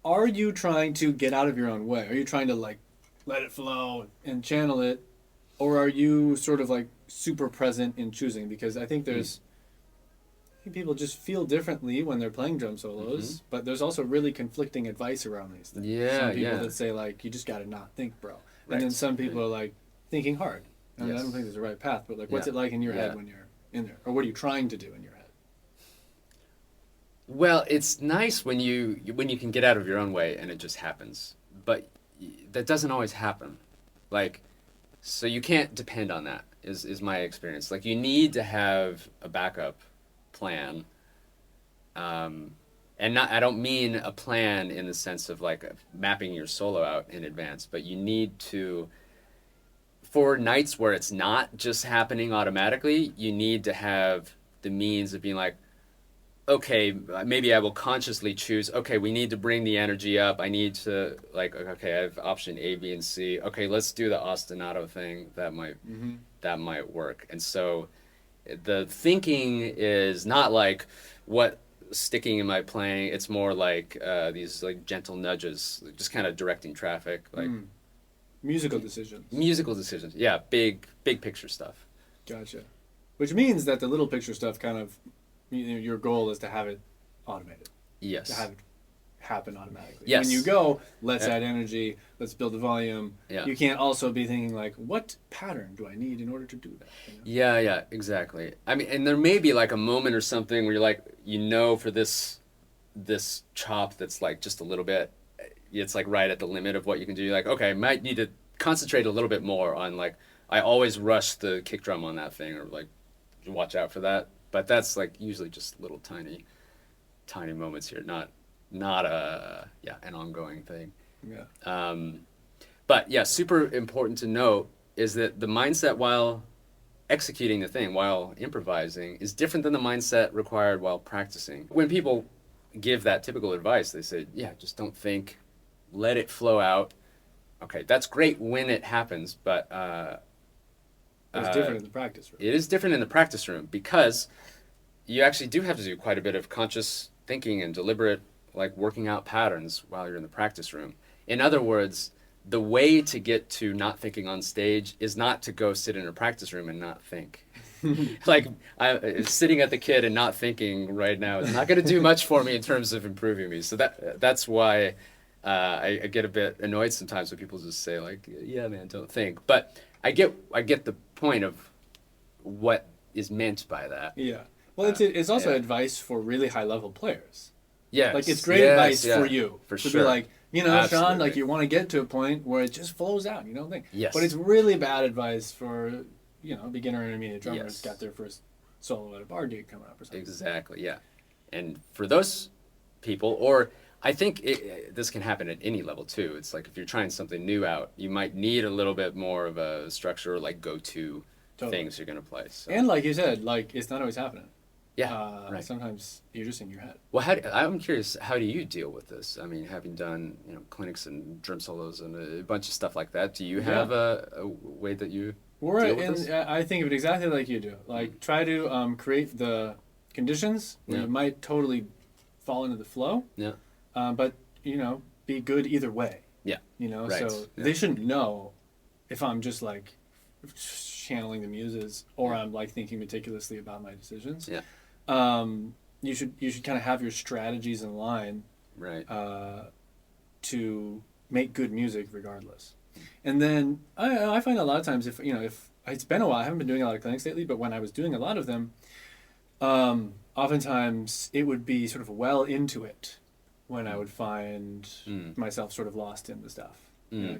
are you trying to get out of your own way? Are you trying to like let it flow and channel it? Or are you sort of like super present in choosing? Because I think there's, I think people just feel differently when they're playing drum solos, but there's also really conflicting advice around these things. Yeah, some people that say like, you just got to not think, bro. And then some people are like, thinking hard. And I don't think there's a right path, but like, what's it like in your head when you're in there? Or what are you trying to do in your head? Well, it's nice when you can get out of your own way and it just happens. But that doesn't always happen. Like, so you can't depend on that, is my experience. Like, you need to have a backup plan. And not, I don't mean a plan in the sense of like mapping your solo out in advance, but you need to, for nights where it's not just happening automatically, you need to have the means of being like, okay, maybe I will consciously choose, okay, we need to bring the energy up. I need to, like, okay, I have option A, B, and C. Okay, let's do the ostinato thing. That might work. And so the thinking is not like, what sticking am I playing? It's more like these like gentle nudges, just kind of directing traffic. Like musical decisions. Musical decisions, yeah, big picture stuff. Gotcha. Which means that the little picture stuff kind of, your goal is to have it automated. Yes. To have it happen automatically. Yes. When you go, let's add energy, let's build the volume. Yeah. You can't also be thinking like, what pattern do I need in order to do that? You Yeah, know? yeah, exactly. I mean, and there may be like a moment or something where you're like, you know, for this chop that's like just a little bit, it's like right at the limit of what you can do. You're like, okay, I might need to concentrate a little bit more on like, I always rush the kick drum on that thing, or like, watch out for that. But that's like usually just little tiny moments here, not an ongoing thing. Yeah. But yeah, super important to note is that the mindset while executing the thing, while improvising, is different than the mindset required while practicing. When people give that typical advice, they say, yeah, just don't think, let it flow out. Okay, that's great when it happens, but it's different in the practice room. It is different in the practice room because you actually do have to do quite a bit of conscious thinking and deliberate, like, working out patterns while you're in the practice room. In other words, the way to get to not thinking on stage is not to go sit in a practice room and not think. Like, sitting at the kid and not thinking right now is not going to do much for me in terms of improving me. So that's why I get a bit annoyed sometimes when people just say, like, yeah, man, don't think. But I get the point of what is meant by that. Yeah. Well, it's also advice for really high-level players. Yeah. Like, it's great advice for you. For to sure. Be like, you know, Absolutely. Shawn, like, you want to get to a point where it just flows out, you don't think. Yes. But it's really bad advice for, you know, beginner intermediate drummers got their first solo at a bar gig coming up or something. Exactly, yeah. And for those people, or I think this can happen at any level too. It's like if you're trying something new out, you might need a little bit more of a structure, like go-to things you're going to play. So. And like you said, like, it's not always happening. Yeah, right. Sometimes you're just in your head. Well, I'm curious, how do you deal with this? I mean, having done, you know, clinics and drum solos and a bunch of stuff like that, do you have a way that you deal with this? I think of it exactly like you do. Like, try to create the conditions where you might totally fall into the flow. Yeah. But, you know, be good either way. Yeah. You know, right. so they shouldn't know if I'm just like channeling the muses or I'm like thinking meticulously about my decisions. Yeah. You should kind of have your strategies in line, right? To make good music regardless. And then I find a lot of times if it's been a while, I haven't been doing a lot of clinics lately, but when I was doing a lot of them, oftentimes it would be sort of well into it when I would find myself sort of lost in the stuff.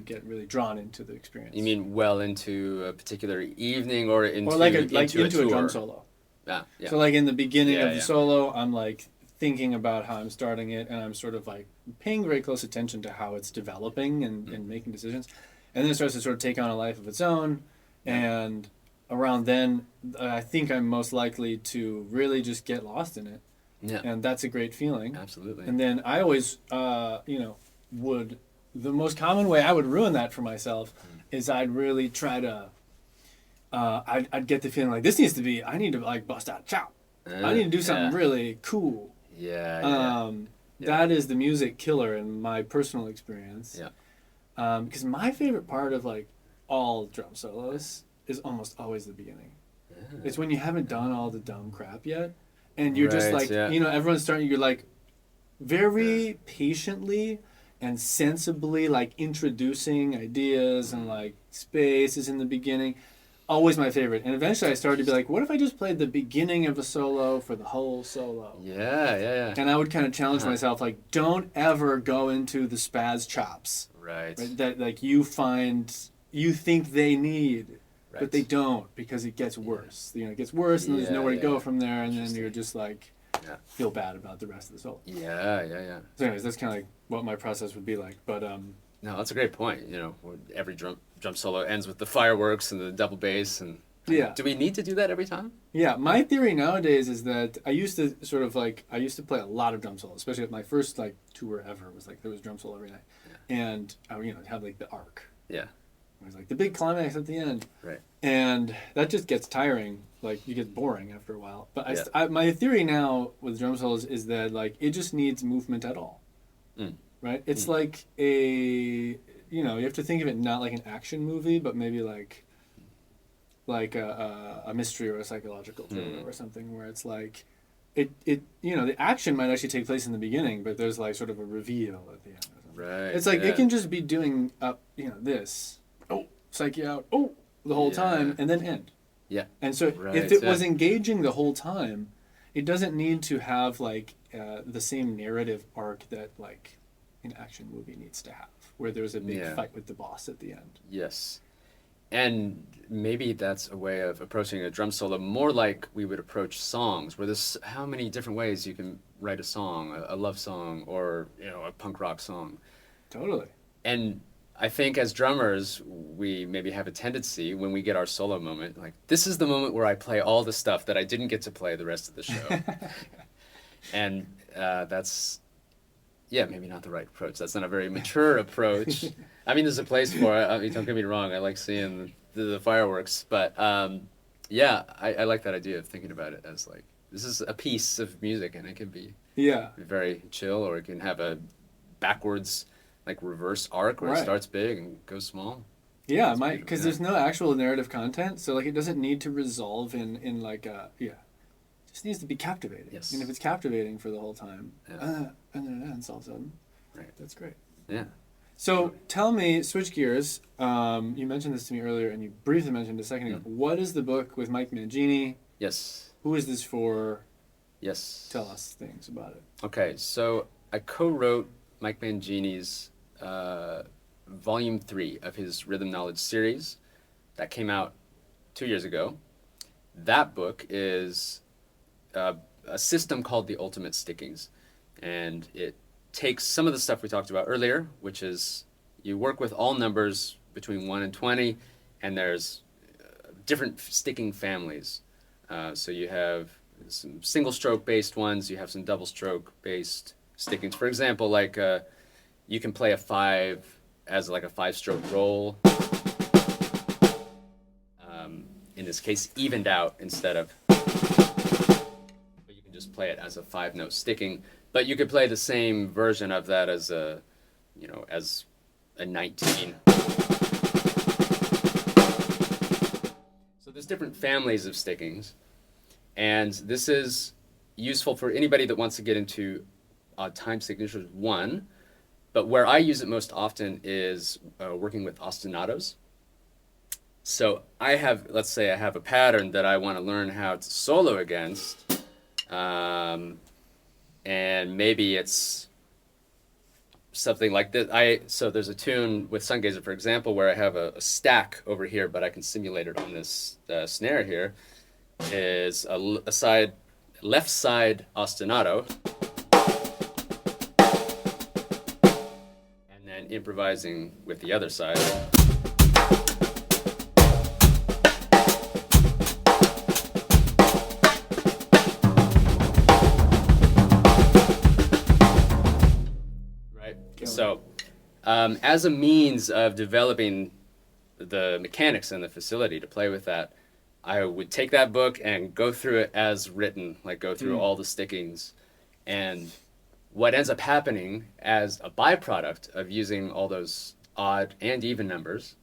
Get really drawn into the experience. You mean well into a particular evening or into into a a drum solo? Yeah. So like in the beginning of the solo, I'm like thinking about how I'm starting it, and I'm sort of like paying very close attention to how it's developing and making decisions. And then it starts to sort of take on a life of its own. And around then, I think I'm most likely to really just get lost in it. Yeah. And that's a great feeling. Absolutely. And then I always, would... The most common way I would ruin that for myself is I'd really try to... I'd get the feeling like, I need to like bust out a chop. I need to do something really cool. That is the music killer in my personal experience. Yeah. Because my favorite part of like all drum solos is almost always the beginning. It's when you haven't done all the dumb crap yet, and you're just like, everyone's starting. You're like, very patiently and sensibly like introducing ideas and like spaces in the beginning. Always my favorite. And eventually I started to be like, what if I just played the beginning of a solo for the whole solo? Yeah. And I would kind of challenge myself, like, don't ever go into the spaz chops. Right. That like you think they need, but they don't, because it gets worse. It gets worse, and there's nowhere to go from there, and then you're just like, feel bad about the rest of the solo. Yeah. So anyways, that's kind of like what my process would be like. But no, that's a great point. Every drum solo ends with the fireworks and the double bass, and do we need to do that every time? Yeah, my theory nowadays is that I used to play a lot of drum solos, especially at my first like tour ever was like there was drum solo every night, and I would have like the arc. Yeah. It was like the big climax at the end. Right. And that just gets tiring. Like, you get boring after a while. But my theory now with drum solos is that, like, it just needs movement at all. Right? It's like you have to think of it not like an action movie, but maybe like a mystery or a psychological thriller or something, where it's like, the action might actually take place in the beginning, but there's like sort of a reveal at the end. Right. It's like, it can just be doing this. Psych you out. The whole time, and then end. Yeah. And so if it was engaging the whole time, it doesn't need to have like the same narrative arc that like an action movie needs to have, where there's a big fight with the boss at the end. Yes. And maybe that's a way of approaching a drum solo more like we would approach songs, where there's how many different ways you can write a song, a love song, or a punk rock song. Totally. And I think as drummers, we maybe have a tendency when we get our solo moment, like, this is the moment where I play all the stuff that I didn't get to play the rest of the show. And that's, maybe not the right approach. That's not a very mature approach. I mean, there's a place for it. I mean, don't get me wrong. I like seeing the fireworks. But, I like that idea of thinking about it as, like, this is a piece of music, and it can be very chill, or it can have a backwards, like, reverse arc where it starts big and goes small. Yeah, because there's no actual narrative content, so like it doesn't need to resolve in like it just needs to be captivating. Yes. And if it's captivating for the whole time, and then it ends all of a sudden, that's great. Yeah. So tell me, switch gears. You mentioned this to me earlier, and you briefly mentioned a second ago. What is the book with Mike Mangini? Yes. Who is this for? Yes. Tell us things about it. Okay, so I co-wrote Mike Mangini's Volume 3 of his Rhythm Knowledge series that came out 2 years ago. That book is a system called the Ultimate Stickings, and it takes some of the stuff we talked about earlier, which is you work with all numbers between 1 and 20, and there's different sticking families. So you have some single stroke based ones, you have some double stroke based stickings. For example, like you can play a 5 as like a 5-stroke roll. In this case, evened out instead of. But you can just play it as a 5-note sticking. But you could play the same version of that as a, as a 19. So there's different families of stickings, and this is useful for anybody that wants to get into time signatures 1. But where I use it most often is working with ostinatos. So let's say I have a pattern that I want to learn how to solo against, and maybe it's something like this. So there's a tune with SunGazer, for example, where I have a stack over here, but I can simulate it on this snare here. Is a left side ostinato, and then improvising with the other side. So, as a means of developing the mechanics and the facility to play with that, I would take that book and go through it as written, like go through all the stickings. And what ends up happening as a byproduct of using all those odd and even numbers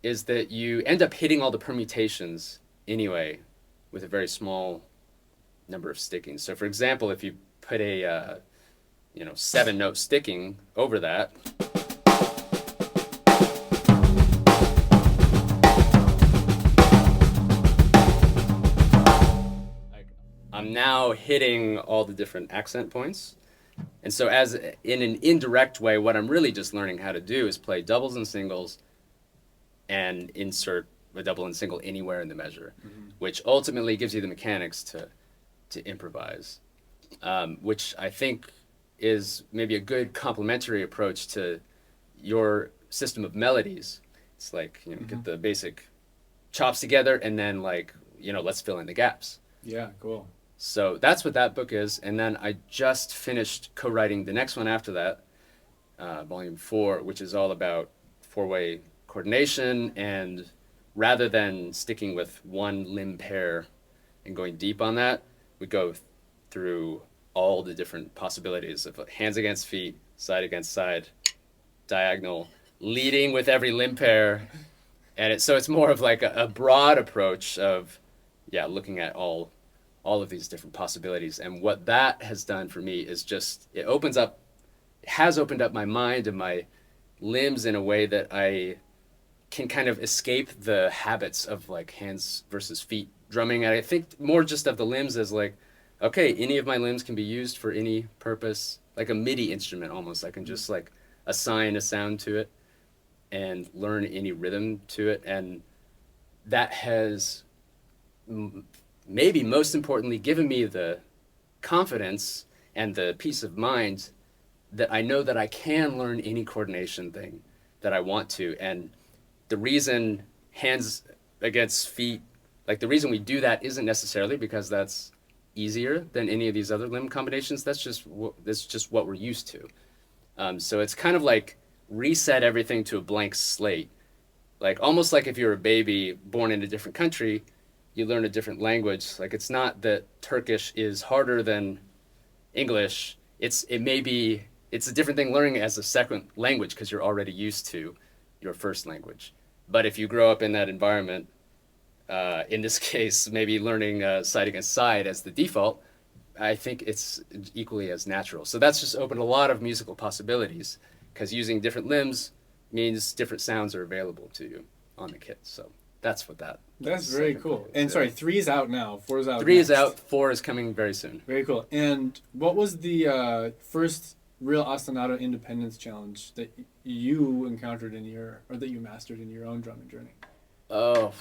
is that you end up hitting all the permutations anyway with a very small number of stickings. So, for example, if you put a 7-note sticking over that, I'm now hitting all the different accent points. And so as in an indirect way, what I'm really just learning how to do is play doubles and singles and insert a double and single anywhere in the measure, which ultimately gives you the mechanics to improvise, which I think is maybe a good complementary approach to your system of melodies. It's like, get the basic chops together and then let's fill in the gaps. Yeah, cool. So that's what that book is. And then I just finished co-writing the next one after that, volume 4, which is all about 4-way coordination. And rather than sticking with one limb pair and going deep on that, we go through all the different possibilities of hands against feet, side against side, diagonal, leading with every limb pair. And so it's more of like a broad approach of, looking at all of these different possibilities. And what that has done for me is just, it has opened up my mind and my limbs in a way that I can kind of escape the habits of like hands versus feet drumming. And I think more just of the limbs as like, okay, any of my limbs can be used for any purpose, like a MIDI instrument almost. I can just like assign a sound to it and learn any rhythm to it. And that has maybe most importantly given me the confidence and the peace of mind that I know that I can learn any coordination thing that I want to. And the reason hands against feet, like the reason we do that isn't necessarily because that's easier than any of these other limb combinations. That's just what we're used to. So it's kind of like reset everything to a blank slate. Like almost like if you're a baby born in a different country, you learn a different language. Like it's not that Turkish is harder than English. It's a different thing learning as a second language because you're already used to your first language. But if you grow up in that environment, in this case, maybe learning side against side as the default, I think it's equally as natural. So that's just opened a lot of musical possibilities because using different limbs means different sounds are available to you on the kit. So that's what That's very cool. And sorry, 3 is out now. 4 is out 3 next. is out. 4 is coming very soon. Very cool. And what was the first real ostinato independence challenge that you encountered that you mastered in your own drumming journey? Oh.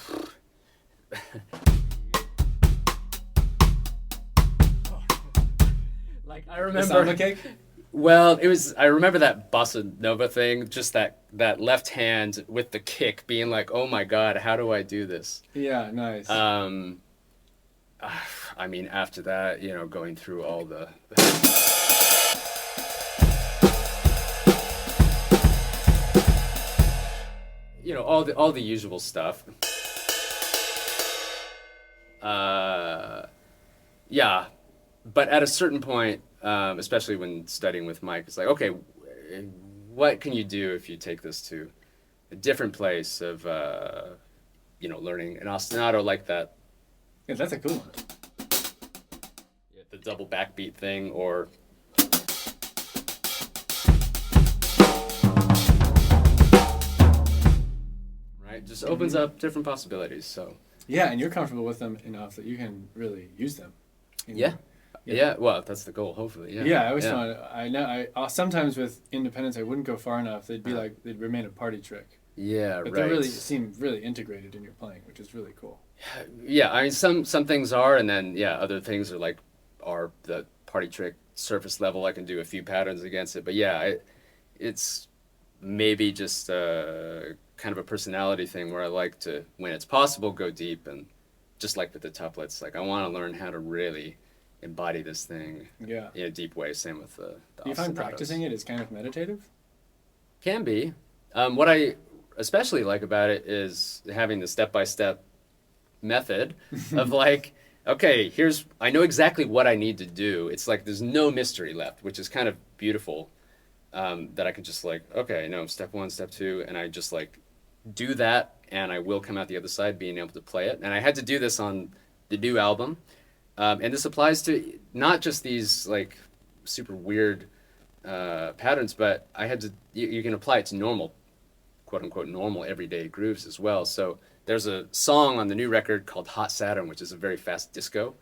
Like I remember. The samba cake? Well, I remember that bossa nova thing, just that left hand with the kick being like, oh my God, how do I do this? Yeah, nice. I mean, after that, going through all the all the usual stuff. Yeah, but at a certain point, especially when studying with Mike, it's like, okay, what can you do if you take this to a different place of, learning an ostinato like that? Yeah, that's a cool one. The double backbeat thing, or just opens up different possibilities. So yeah, and you're comfortable with them enough that you can really use them. Yeah. Well, that's the goal, hopefully. Yeah. Yeah, I always found I sometimes with independence I wouldn't go far enough. They'd be like they'd remain a party trick. Yeah, but right. they really seem really integrated in your playing, which is really cool. Yeah, I mean some things are, and then other things are the party trick surface level. I can do a few patterns against it, but it's maybe just kind of a personality thing where I like to, when it's possible, go deep, and just like with the tuplets, like I want to learn how to really embody this thing in a deep way. Same with the Do you find practicing it is kind of meditative? Can be. What I especially like about it is having the step-by-step method of like, okay, I know exactly what I need to do. It's like there's no mystery left, which is kind of beautiful, that I can just like, okay, no, step 1, step 2, and I just like do that, and I will come out the other side being able to play it. And I had to do this on the new album. And this applies to not just these like super weird patterns, but you can apply it to normal, quote unquote, normal everyday grooves as well. So there's a song on the new record called Hot Saturn, which is a very fast disco.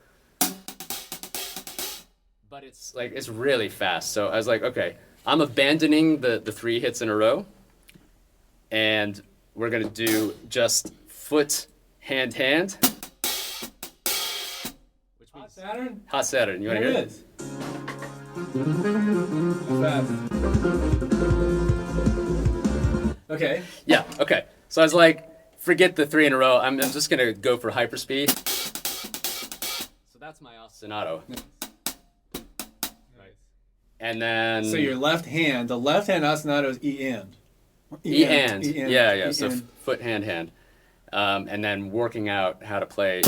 But it's really fast. So I was like, okay, I'm abandoning the 3 hits in a row, and we're going to do just foot, hand, hand. Hot Saturn? Hot Saturn. You want to hear it? Fast. Okay. Yeah, okay. So I was like, forget the 3 in a row. I'm just going to go for hyperspeed. So that's my ostinato. Right. And then... So your left hand, the left hand ostinato is E-and. E-and. Yeah. E-and. So foot, hand, hand. And then working out how to play...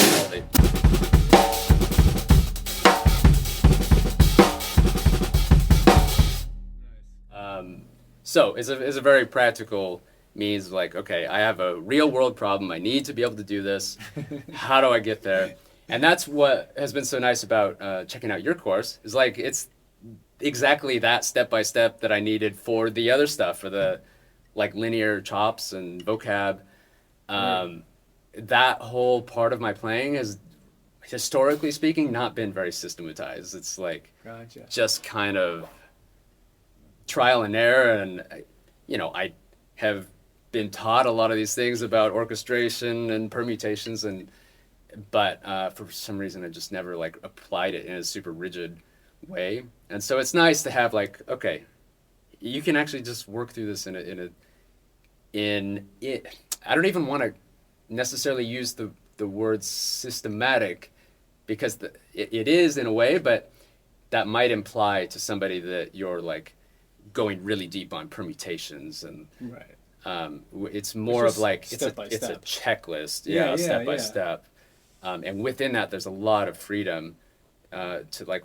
So it's a very practical means of like, okay, I have a real world problem. I need to be able to do this. How do I get there? And that's what has been so nice about checking out your course, is like it's exactly that step-by-step that I needed for the other stuff, for the like linear chops and vocab. That whole part of my playing has, historically speaking, not been very systematized. It's like just kind of trial and error, and I have been taught a lot of these things about orchestration and permutations, but for some reason I just never like applied it in a super rigid way. And so it's nice to have like, okay, you can actually just work through this in I don't even want to necessarily use the word systematic, because it is in a way, but that might imply to somebody that you're like going really deep on permutations, and it's more of like it's a checklist, step by step, and within that there's a lot of freedom to like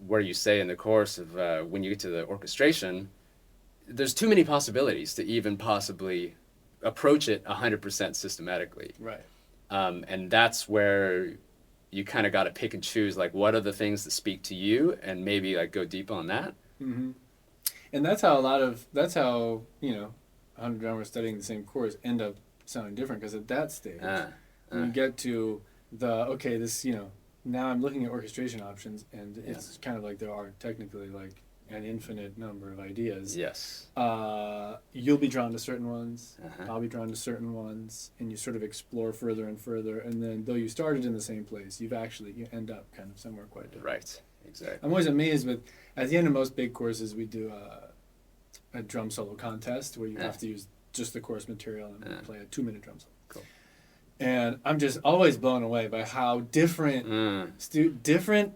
where you say in the course of when you get to the orchestration, there's too many possibilities to even possibly approach it 100% systematically, and that's where you kind of got to pick and choose, like what are the things that speak to you, and maybe like go deep on that. And that's how 100 drummers studying the same course end up sounding different, because at that stage, when you get to now I'm looking at orchestration options, and it's kind of like there are technically like an infinite number of ideas. Yes. You'll be drawn to certain ones, I'll be drawn to certain ones, and you sort of explore further and further, and then though you started in the same place, you end up kind of somewhere quite different. Right. Exactly. I'm always amazed at the end of most big courses, we do a drum solo contest where you have to use just the course material and play a 2-minute drum solo. Cool. And I'm just always blown away by how different different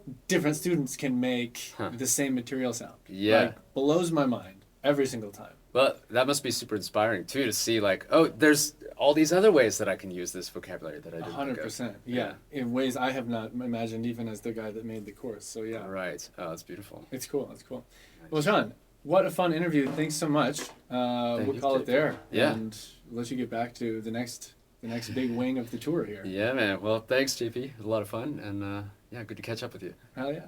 students can make the same material sound. Like, blows my mind every single time. Well, that must be super inspiring too, to see like, oh, there's all these other ways that I can use this vocabulary that I didn't 100%. Yeah, in ways I have not imagined, even as the guy that made the course. So yeah. Right. Oh, that's beautiful. It's cool. It's cool. Nice. Well, Shawn, what a fun interview. Thanks so much. We'll call it there. Yeah. And let you get back to the next big wing of the tour here. Yeah, man. Well, thanks, JP. It was a lot of fun, and good to catch up with you. Hell yeah.